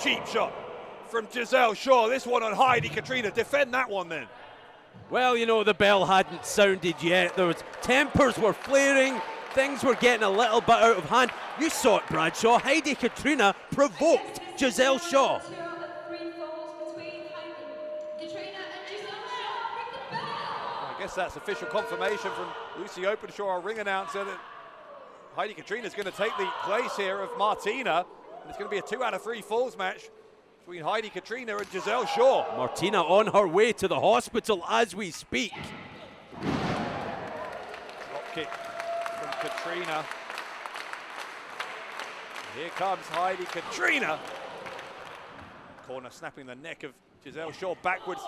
cheap shot from Gisele Shaw. This one on Heidi. Katrina, defend that one then. Well, you know, the bell hadn't sounded yet. Tempers were flaring. Things were getting a little bit out of hand. You saw it, Bradshaw. Heidi Katrina provoked Gisele Shaw. I guess that's official confirmation from Lucy Openshaw, our ring announcer, that Heidi Katrina is going to take the place here of Martina. And it's going to be a 2 out of 3 falls match between Heidi Katrina and Gisele Shaw. Martina on her way to the hospital as we speak. Drop kick from Katrina. Here comes Heidi Katrina. Corner snapping the neck of Gisele Shaw backwards.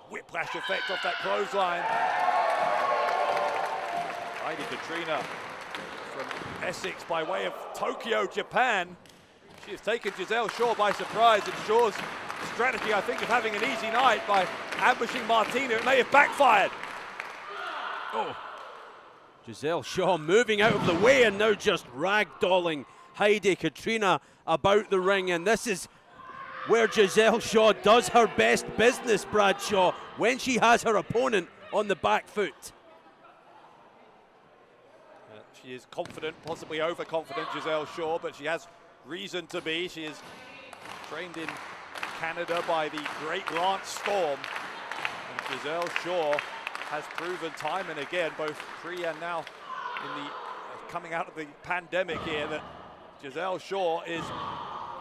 Whiplash effect off that clothesline. Heidi Katrina from Essex by way of Tokyo, Japan. She has taken Gisele Shaw by surprise, and Shaw's strategy, I think, of having an easy night by ambushing Martina, it may have backfired. Oh, Gisele Shaw moving out of the way and now just ragdolling Heidi Katrina about the ring, and this is where Gisele Shaw does her best business, Bradshaw, when she has her opponent on the back foot. She is confident, possibly overconfident, Gisele Shaw, but she has reason to be. She is trained in Canada by the great Lance Storm. And Gisele Shaw has proven time and again, both pre and now in the coming out of the pandemic here, that Gisele Shaw is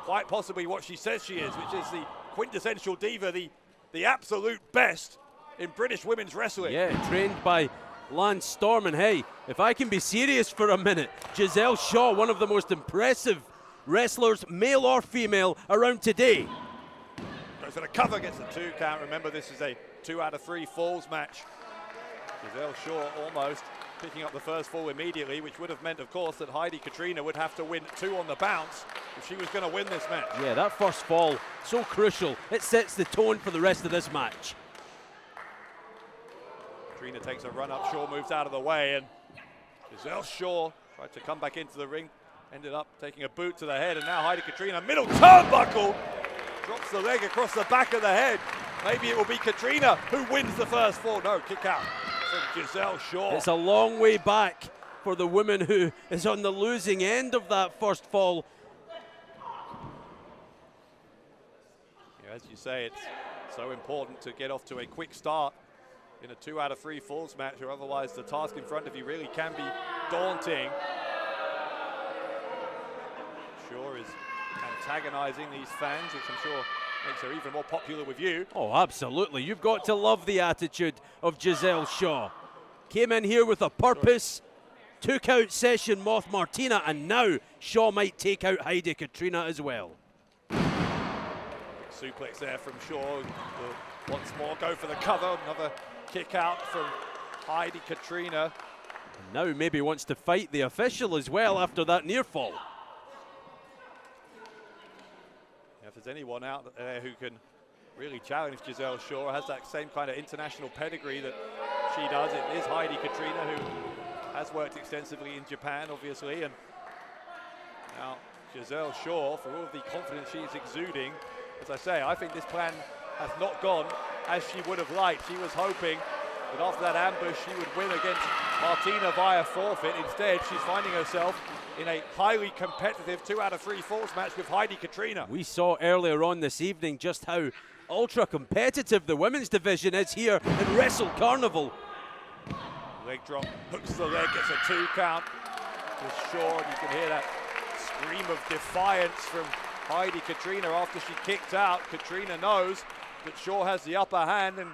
quite possibly what she says she is, which is the quintessential diva, the absolute best in British women's wrestling. Yeah, trained by Lance Storm, and hey, if I can be serious for a minute, Gisele Shaw, one of the most impressive wrestlers, male or female, around today. Goes for the cover, gets the 2 count. Remember, this is a 2 out of 3 falls match. Gisele Shaw almost picking up the first fall immediately, which would have meant, of course, that Heidi Katrina would have to win 2 on the bounce if she was going to win this match. Yeah, that first fall, so crucial. It sets the tone for the rest of this match. Katrina takes a run up, Shaw moves out of the way, and Gisele Shaw tried to come back into the ring, ended up taking a boot to the head, and now Heidi Katrina, middle turnbuckle, drops the leg across the back of the head. Maybe it will be Katrina who wins the first fall. No, kick out from Gisele Shaw. It's a long way back for the woman who is on the losing end of that first fall. Yeah, as you say, it's so important to get off to a quick start in a 2 out of 3 falls match, or otherwise the task in front of you really can be daunting. Shaw is antagonizing these fans, which I'm sure makes her even more popular with you. Oh, absolutely. You've got to love the attitude of Gisele Shaw. Came in here with a purpose, took out Session Moth Martina, and now Shaw might take out Heidi Katrina as well. Suplex there from Shaw. Will once more go for the cover. Another kick out from Heidi Katrina. And now maybe wants to fight the official as well after that near fall. If there's anyone out there who can really challenge Gisele Shaw, has that same kind of international pedigree that she does, it is Heidi Katrina, who has worked extensively in Japan, obviously. And now Gisele Shaw, for all of the confidence she is exuding, as I say, I think this plan has not gone as she would have liked. She was hoping that after that ambush she would win against Martina via forfeit. Instead, she's finding herself in a highly competitive 2 out of 3 falls match with Heidi Katrina. We saw earlier on this evening just how ultra competitive the women's division is here in Wrestle Carnival. Leg drop, hooks the leg, gets a 2 count with Shaw, and you can hear that scream of defiance from Heidi Katrina after she kicked out. Katrina knows that Shaw has the upper hand, and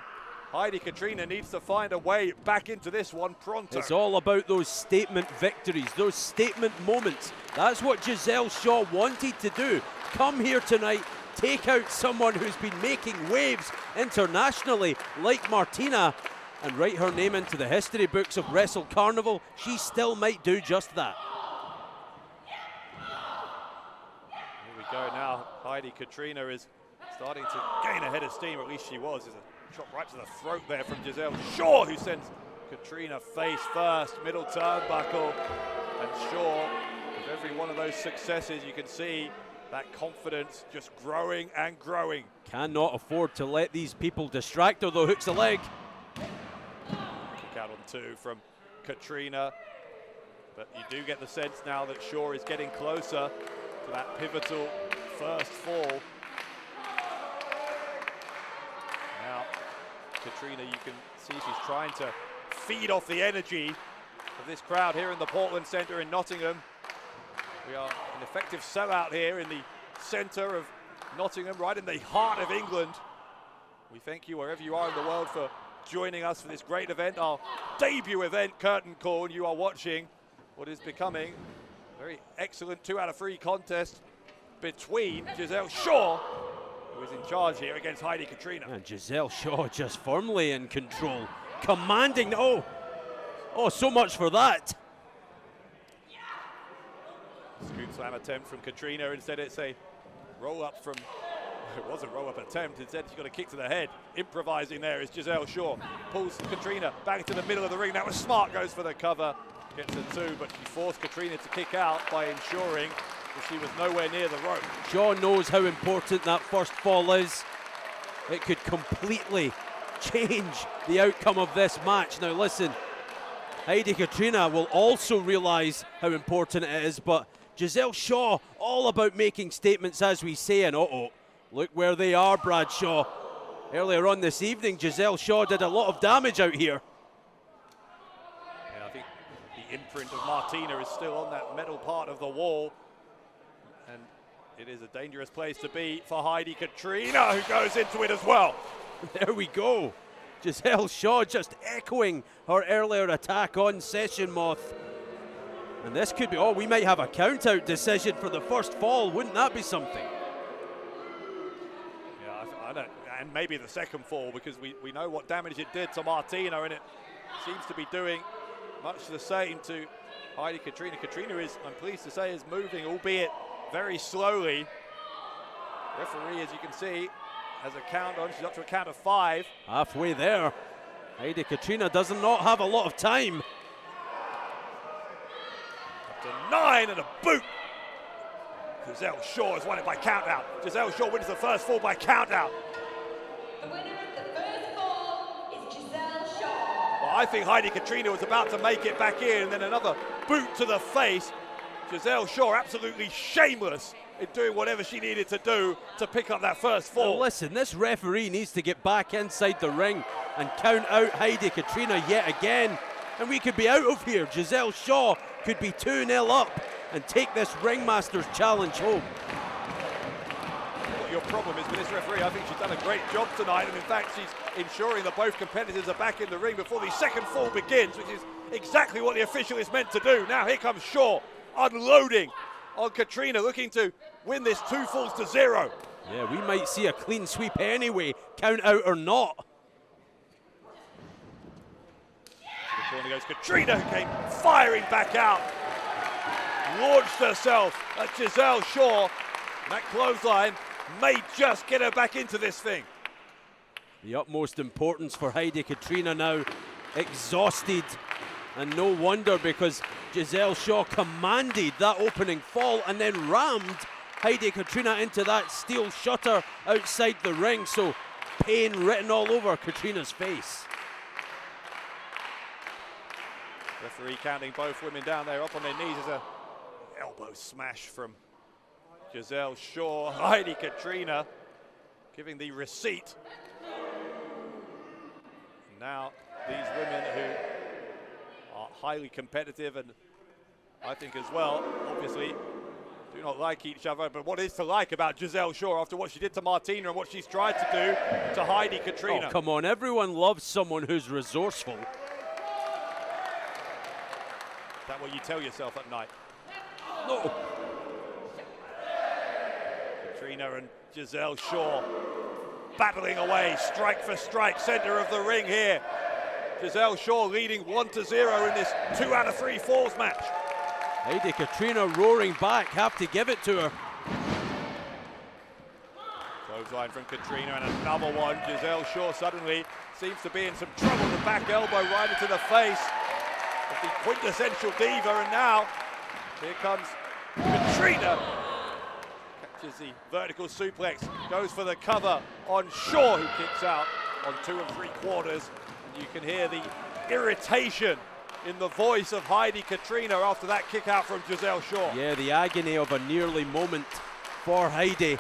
Heidi Katrina needs to find a way back into this one pronto. It's all about those statement victories, those statement moments. That's what Gisele Shaw wanted to do. Come here tonight, take out someone who's been making waves internationally like Martina, and write her name into the history books of Wrestle Carnival. She still might do just that. Here we go now. Heidi Katrina is starting to gain a head of steam, or at least she was. There's a chop right to the throat there from Gisele Shaw, who sends Katrina face first, middle turnbuckle. And Shaw, with every one of those successes, you can see that confidence just growing and growing. Cannot afford to let these people distract her, though. Hooks the leg. Kick out on 2 from Katrina. But you do get the sense now that Shaw is getting closer to that pivotal first fall. Now, Katrina, you can see she's trying to feed off the energy of this crowd here in the Portland Centre in Nottingham. We are an effective sellout here in the centre of Nottingham, right in the heart of England. We thank you wherever you are in the world for joining us for this great event, our debut event, Curtain Call. You are watching what is becoming a very excellent 2 out of 3 contest between Gisele Shaw, who is in charge here, against Heidi Katrina. And Gisele Shaw just firmly in control, commanding. Oh, so much for that. Scoop slam attempt from Katrina. Instead it's a roll up from, it was a roll up attempt. Instead she got a kick to the head. Improvising there is Gisele Shaw. Pulls Katrina back into the middle of the ring. That was smart, goes for the cover. Gets a 2, but she forced Katrina to kick out by ensuring that she was nowhere near the rope. Shaw knows how important that first fall is. It could completely change the outcome of this match. Now listen, Heidi Katrina will also realise how important it is, but Gisele Shaw, all about making statements, as we say, and look where they are, Bradshaw. Earlier on this evening, Gisele Shaw did a lot of damage out here. Yeah, I think the imprint of Martina is still on that metal part of the wall, and it is a dangerous place to be for Heidi Katrina, who goes into it as well. There we go. Gisele Shaw just echoing her earlier attack on Session Moth. And this could be, we might have a count-out decision for the first fall. Wouldn't that be something? Yeah, I don't, and maybe the second fall, because we know what damage it did to Martina, and it seems to be doing much the same to Heidi Katrina. Katrina is, I'm pleased to say, is moving, albeit very slowly. Referee, as you can see, has a count on. She's up to a count of 5. Halfway there. Heidi Katrina does not have a lot of time. Up to 9 and a boot. Gisele Shaw has won it by count out. Gisele Shaw wins the first fall by count out. The winner of the first fall is Gisele Shaw. Well, I think Heidi Katrina was about to make it back in, and then another boot to the face. Gisele Shaw absolutely shameless in doing whatever she needed to do to pick up that first fall. Now listen, this referee needs to get back inside the ring and count out Heidi Katrina yet again, and we could be out of here. Gisele Shaw could be 2-0 up and take this Ringmasters Challenge home. What your problem is with this referee, I think she's done a great job tonight, and in fact she's ensuring that both competitors are back in the ring before the second fall begins, which is exactly what the official is meant to do. Now here comes Shaw, unloading on Katrina, looking to win this 2 falls to 0. Yeah, we might see a clean sweep anyway, count out or not. To the corner goes Katrina, who came firing back out. Launched herself at Gisele Shaw. That clothesline may just get her back into this thing. The utmost importance for Heidi Katrina now, exhausted. And no wonder, because Gisele Shaw commanded that opening fall and then rammed Heidi Katrina into that steel shutter outside the ring. So pain written all over Katrina's face. Referee counting both women down there, up on their knees. There's a elbow smash from Gisele Shaw. Heidi Katrina giving the receipt. Now these women who are highly competitive, and I think as well, obviously, do not like each other, but what is to like about Gisele Shaw after what she did to Martina and what she's tried to do to Heidi Katrina? Oh, come on, everyone loves someone who's resourceful. Is that what you tell yourself at night? No. Katrina and Gisele Shaw battling away, strike for strike, center of the ring here. Gisele Shaw leading 1-0 in this 2 out of 3 falls match. Heidi Katrina roaring back, have to give it to her. Clothesline from Katrina and another one. Gisele Shaw suddenly seems to be in some trouble. The back elbow right into the face of the quintessential diva, and now here comes Katrina. catches the vertical suplex, goes for the cover on Shaw, who kicks out on 2 3/4. And you can hear the irritation in the voice of Heidi Katrina after that kick out from Gisele Shaw. Yeah, the agony of a nearly moment for Heidi.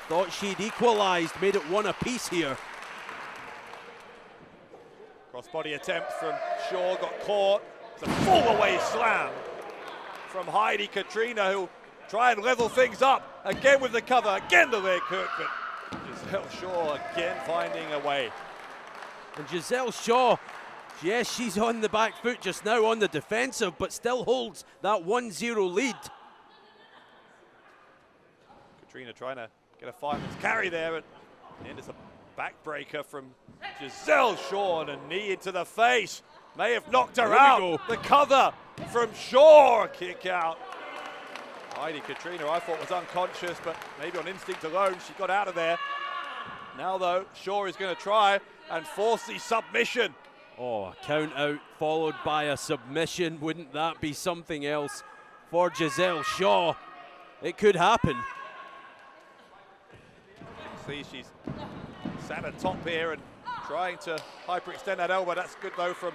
Thought she'd equalised, made it 1 apiece here. Crossbody attempt from Shaw, got caught. It's a full away slam from Heidi Katrina, who'll try and level things up. Again with the cover, again the leg hook, but Gisele Shaw again finding a way. And Gisele Shaw, yes, she's on the back foot just now on the defensive, but still holds that 1-0 lead. Katrina trying to get a fireman's carry there, and it's a backbreaker from Gisele Shaw, and a knee into the face. May have knocked her out. The cover from Shaw, kick out. Heidi Katrina, I thought, was unconscious, but maybe on instinct alone, she got out of there. Now, though, Shaw is going to try and force the submission. Oh, a count out followed by a submission. Wouldn't that be something else for Gisele Shaw? It could happen. See, she's sat atop here and trying to hyperextend that elbow. That's good, though, from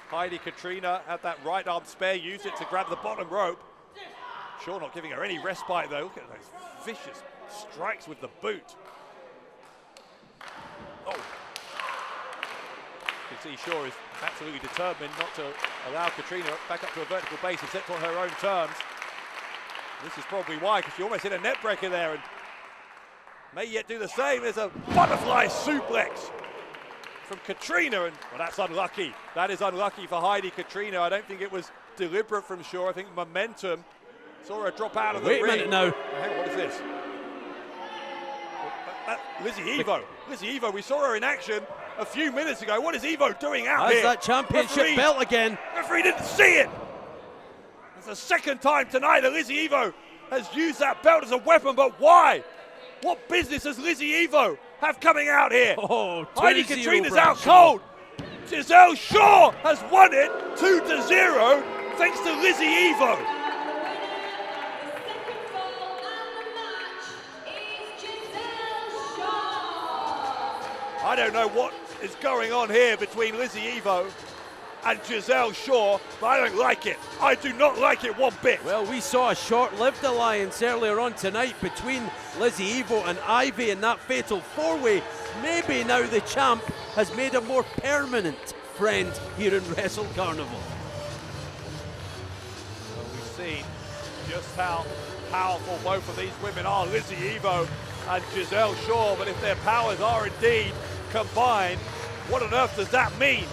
Heidi Katrina. Had that right arm spare, used it to grab the bottom rope. Shaw not giving her any respite, though. Look at those vicious strikes with the boot. Oh. You can see Shaw is absolutely determined not to allow Katrina back up to a vertical base except on her own terms. This is probably why, because she almost hit a net breaker there and may yet do the same. There's a butterfly suplex from Katrina, and well, that's unlucky. That is unlucky for Heidi Katrina. I don't think it was deliberate from Shaw. I think momentum saw her drop out of the ring. Wait a minute now. Hang on, what is this? Lizzie Evo. Lizzie Evo, we saw her in action a few minutes ago. What is Evo doing out here? How's that championship belt again? Referee didn't see it. It's the second time tonight that Lizzie Evo has used that belt as a weapon, but why? What business does Lizzie Evo have coming out here? Oh, Heidi Katrina's out cold. Gisele Shaw has won it 2-0 thanks to Lizzie Evo. I don't know what is going on here between Lizzie Evo and Gisele Shaw, but I don't like it. I do not like it one bit. Well, we saw a short-lived alliance earlier on tonight between Lizzie Evo and Ivy in that fatal four-way. Maybe now the champ has made a more permanent friend here in Wrestle Carnival. Well, we've seen just how powerful both of these women are, Lizzie Evo and Gisele Shaw, but if their powers are indeed combined, what on earth does that mean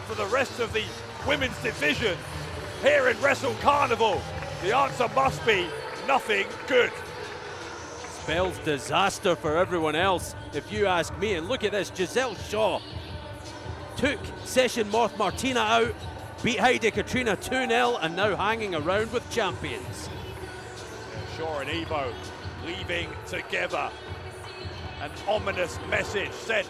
for the rest of the women's division here in Wrestle Carnival? The answer must be nothing good. Spells disaster for everyone else, if you ask me. And look at this, Gisele Shaw took Session Moth Martina out, beat Heidi Katrina 2-0, and now hanging around with champions. Shaw and Evo leaving together. An ominous message sent